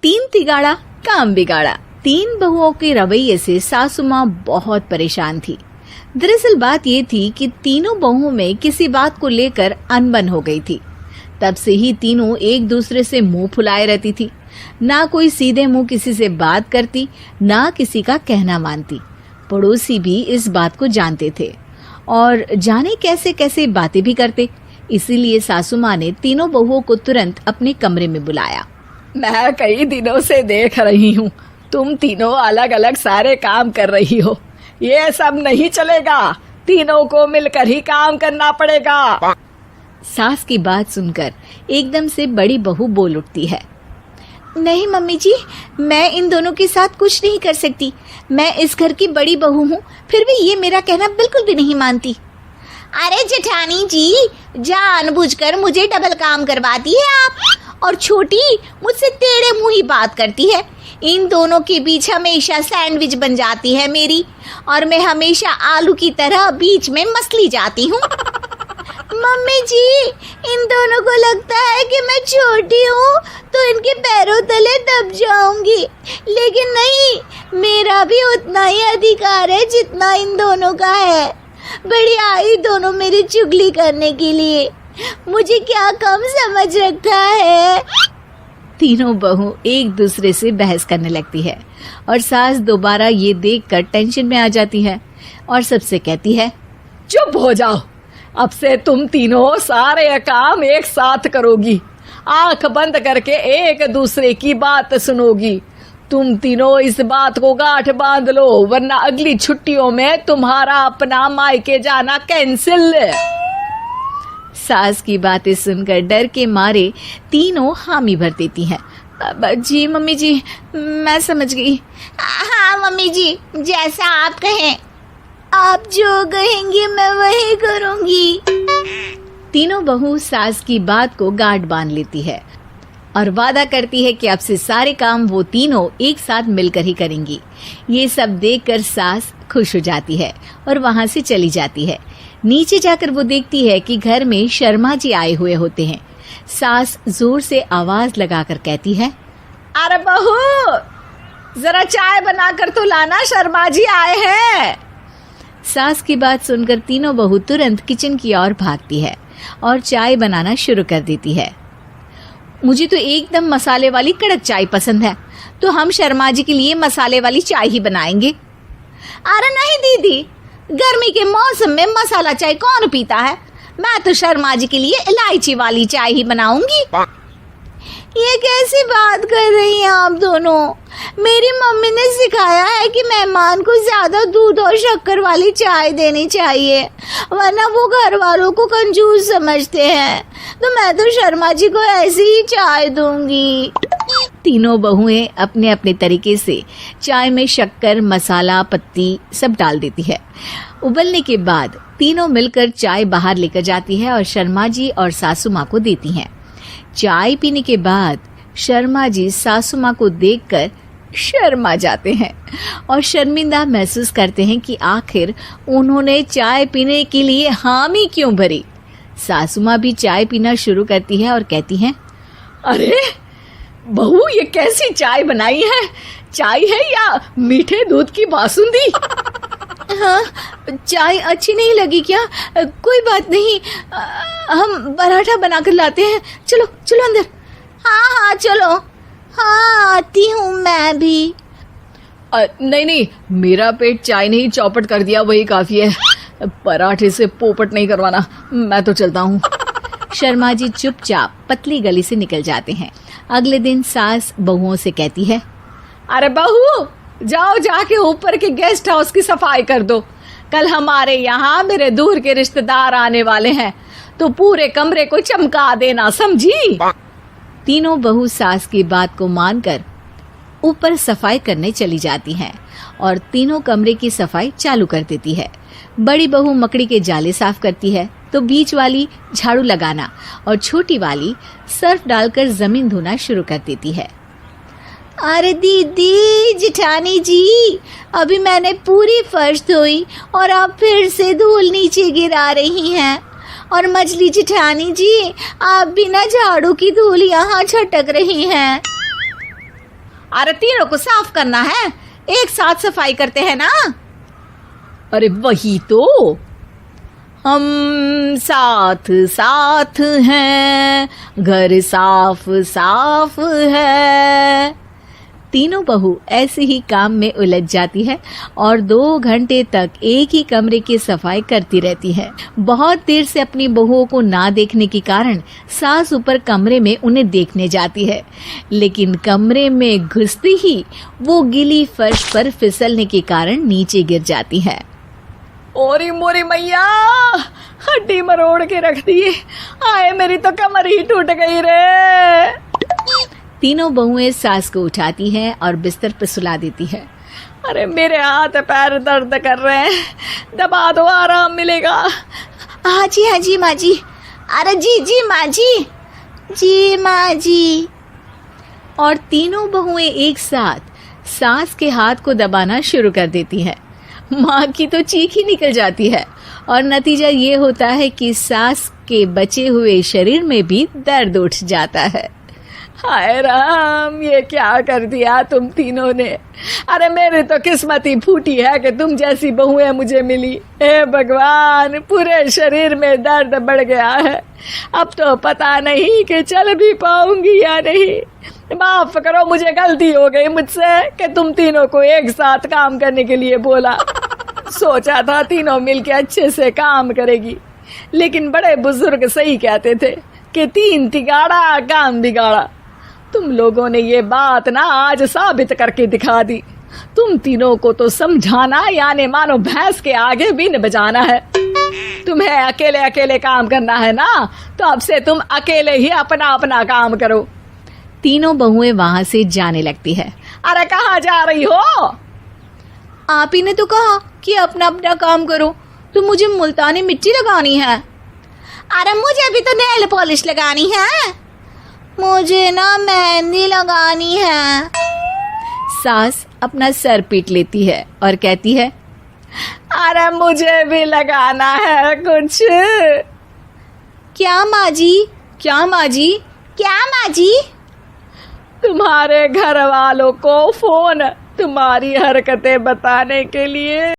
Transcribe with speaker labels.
Speaker 1: तीन तिगाड़ा काम बिगाड़ा। तीन बहुओं के रवैये से सासू माँ बहुत परेशान थी। दरअसल बात ये थी कि तीनों बहुओं में किसी बात को लेकर अनबन हो गई थी। तब से ही तीनों एक दूसरे से मुंह फुलाए रहती थी। ना कोई सीधे मुंह किसी से बात करती, ना किसी का कहना मानती। पड़ोसी भी इस बात को जानते थे और जाने कैसे कैसे बातें भी करते। इसीलिए सासू माँ ने तीनों बहुओं को तुरंत अपने कमरे में बुलाया।
Speaker 2: मैं कई दिनों से देख रही हूँ, तुम तीनों अलग अलग सारे काम कर रही हो। ये सब नहीं चलेगा, तीनों को मिलकर ही काम करना पड़ेगा।
Speaker 1: सास की बात सुनकर एकदम से बड़ी बहू बोल उठती है। नहीं मम्मी जी, मैं इन दोनों के साथ कुछ नहीं कर सकती। मैं इस घर की बड़ी बहू हूँ, फिर भी ये मेरा कहना बिल्कुल भी नहीं मानती।
Speaker 3: अरे जेठानी जी, जानबूझकर मुझे डबल काम करवाती है आप। और छोटी मुझसे टेढ़े मुंह ही बात करती है। इन दोनों के बीच हमेशा सैंडविच बन जाती है मेरी, और मैं हमेशा आलू की तरह बीच में मसली जाती हूँ। मम्मी जी, इन दोनों को लगता है कि मैं छोटी हूँ तो इनके पैरों तले दब जाऊंगी, लेकिन नहीं, मेरा भी उतना ही अधिकार है जितना इन दोनों का है। बड़ी आई दोनों मेरी चुगली करने के लिए, मुझे क्या कम समझ रखा है।
Speaker 1: तीनों बहू एक दूसरे से बहस करने लगती है और सास दोबारा ये देखकर टेंशन में आ जाती है और सबसे कहती है,
Speaker 2: चुप हो जाओ, अब से तुम तीनों सारे काम एक साथ करोगी, आंख बंद करके एक दूसरे की बात सुनोगी। तुम तीनों इस बात को गांठ बांध लो, वरना अगली छुट्टियों में तुम्हारा अपना मायके जाना कैंसिल।
Speaker 1: सास की बातें सुनकर डर के मारे तीनों हामी भर देती हैं। जी मम्मी जी, मैं समझ गई।
Speaker 3: हाँ मम्मी जी, जैसा आप कहें। आप जो कहेंगी मैं वही करूंगी।
Speaker 1: तीनों बहू सास की बात को गांठ बांध लेती है और वादा करती है कि अब से सारे काम वो तीनों एक साथ मिलकर ही करेंगी। ये सब देखकर सास खुश हो जाती है और वहां से चली जाती है। नीचे जाकर वो देखती है कि घर में शर्मा जी आए हुए होते हैं। सास जोर से आवाज लगाकर कहती है,
Speaker 2: अरे बहू, जरा चाय बनाकर तो लाना, शर्मा जी आए हैं।
Speaker 1: सास की बात सुनकर तीनों बहू तुरंत किचन की ओर भागती है और चाय बनाना शुरू कर देती है। मुझे तो एकदम मसाले वाली कड़क चाय पसंद है, तो हम शर्मा जी के लिए मसाले वाली चाय ही बनाएंगे।
Speaker 3: अरे नहीं दीदी, गर्मी के मौसम में मसाला चाय कौन पीता है? मैं तो शर्मा जी के लिए इलायची वाली चाय ही बनाऊंगी। ये कैसी बात कर रही हैं आप दोनों? मेरी मम्मी ने सिखाया है कि मेहमान को ज्यादा दूध और शक्कर वाली चाय देनी चाहिए, वरना वो घर वालों को कंजूस समझते हैं। तो मैं तो शर्मा जी को ऐसी ही चाय दूंगी।
Speaker 1: तीनों बहुएं अपने अपने तरीके से चाय में शक्कर, मसाला, पत्ती सब डाल देती है। उबलने के बाद तीनों मिलकर चाय बाहर लेकर जाती है और शर्मा जी और सासू माँ को देती हैं। चाय पीने के बाद शर्मा जी सासू माँ को देखकर शर्मा जाते हैं और शर्मिंदा महसूस करते हैं कि आखिर उन्होंने चाय पीने के लिए हामी क्यों भरी। सासू माँ भी चाय पीना शुरू करती है और कहती हैं,
Speaker 2: अरे बहू, ये कैसी चाय बनाई है? चाय है या मीठे दूध की बासुंदी?
Speaker 1: हाँ, चाय अच्छी नहीं लगी क्या? कोई बात नहीं, हम पराठा बनाकर लाते हैं। चलो चलो अंदर।
Speaker 3: हाँ चलो। हाँ, आती हूँ मैं भी।
Speaker 2: नहीं, मेरा पेट चाय ने ही चौपट कर दिया, वही काफी है। पराठे से पोपट नहीं करवाना, मैं तो चलता हूँ।
Speaker 1: शर्मा जी चुपचाप पतली गली से निकल जाते हैं। अगले दिन सास बहुओं से कहती है,
Speaker 2: अरे बहू, जाओ जाके ऊपर के गेस्ट हाउस की सफाई कर दो। कल हमारे यहाँ मेरे दूर के रिश्तेदार आने वाले हैं, तो पूरे कमरे को चमका देना, समझी?
Speaker 1: तीनों बहू सास की बात को मानकर ऊपर सफाई करने चली जाती हैं और तीनों कमरे की सफाई चालू कर देती है। बड़ी बहू मकड़ी के जाले साफ करती है, तो बीच वाली झाड़ू लगाना और छोटी वाली सर्फ डालकर जमीन धोना शुरू कर देती है।
Speaker 3: अरे दीदी, जेठानी जी, अभी मैंने पूरी फर्श धोई और आप फिर से धूल नीचे गिरा रही हैं। और मछली जेठानी जी, आप बिना झाड़ू की धूल यहाँ छटक रही हैं। अरे तीनों को साफ करना है, एक साथ सफाई करते हैं ना।
Speaker 2: अरे वही तो, हम साथ साथ हैं, घर साफ साफ है।
Speaker 1: तीनों बहू ऐसे ही काम में उलझ जाती है और 2 घंटे तक एक ही कमरे की सफाई करती रहती है। बहुत देर से अपनी बहुओं को ना देखने के कारण सास ऊपर कमरे में उन्हें देखने जाती है, लेकिन कमरे में घुसती ही वो गीली फर्श पर फिसलने के कारण नीचे गिर जाती है।
Speaker 2: ओरी मोरी मैया, हड्डी मरोड़ के रख दी। आए मेरी तो कमर ही टूट गई रे।
Speaker 1: तीनों बहुएं सास को उठाती हैं और बिस्तर पर सुला देती है।
Speaker 2: अरे मेरे हाथ पैर दर्द कर रहे हैं, दबा दो आराम मिलेगा।
Speaker 3: हाँ जी माँ जी। अरे जी माँ जी माँ जी।
Speaker 1: और तीनों बहुएं एक साथ सास के हाथ को दबाना शुरू कर देती है। माँ की तो चीख ही निकल जाती है और नतीजा ये होता है कि सास के बचे हुए शरीर में भी दर्द उठ जाता है।
Speaker 2: हाय राम, ये क्या कर दिया तुम तीनों ने। अरे मेरी तो किस्मत ही फूटी है कि तुम जैसी बहुएं मुझे मिली। हे भगवान, पूरे शरीर में दर्द बढ़ गया है। अब तो पता नहीं कि चल भी पाऊंगी या नहीं। माफ करो, मुझे गलती हो गई मुझसे कि तुम तीनों को एक साथ काम करने के लिए बोला। सोचा था तीनों मिलके अच्छे से काम करेगी, लेकिन बड़े बुजुर्ग सही कहते थे कि 3 तिगाड़ा काम बिगाड़ा। तुम लोगों ने ये बात ना आज साबित करके दिखा दी। तुम तीनों को तो समझाना यानी मानो भैंस के आगे बीन बजाना है। तुम्हें अकेले अकेले काम करना है ना, तो अब से तुम अकेले ही अपना अपना काम करो।
Speaker 1: तीनों बहुएं वहां से जाने लगती है।
Speaker 2: अरे कहाँ जा रही हो?
Speaker 3: आप ही ने तो कहा कि अपना अपना काम तो मुझे मुल्तानी मिट्टी लगानी है। अरे मुझे भी तो नेल पॉलिश लगानी है, मुझे ना मेहंदी लगानी है।
Speaker 1: सास अपना सर पीट लेती है और कहती है,
Speaker 2: अरे मुझे भी लगाना है कुछ।
Speaker 3: क्या माँ जी? क्या माँ जी? क्या माँ जी?
Speaker 2: तुम्हारे घर वालों को फोन तुम्हारी हरकतें बताने के लिए।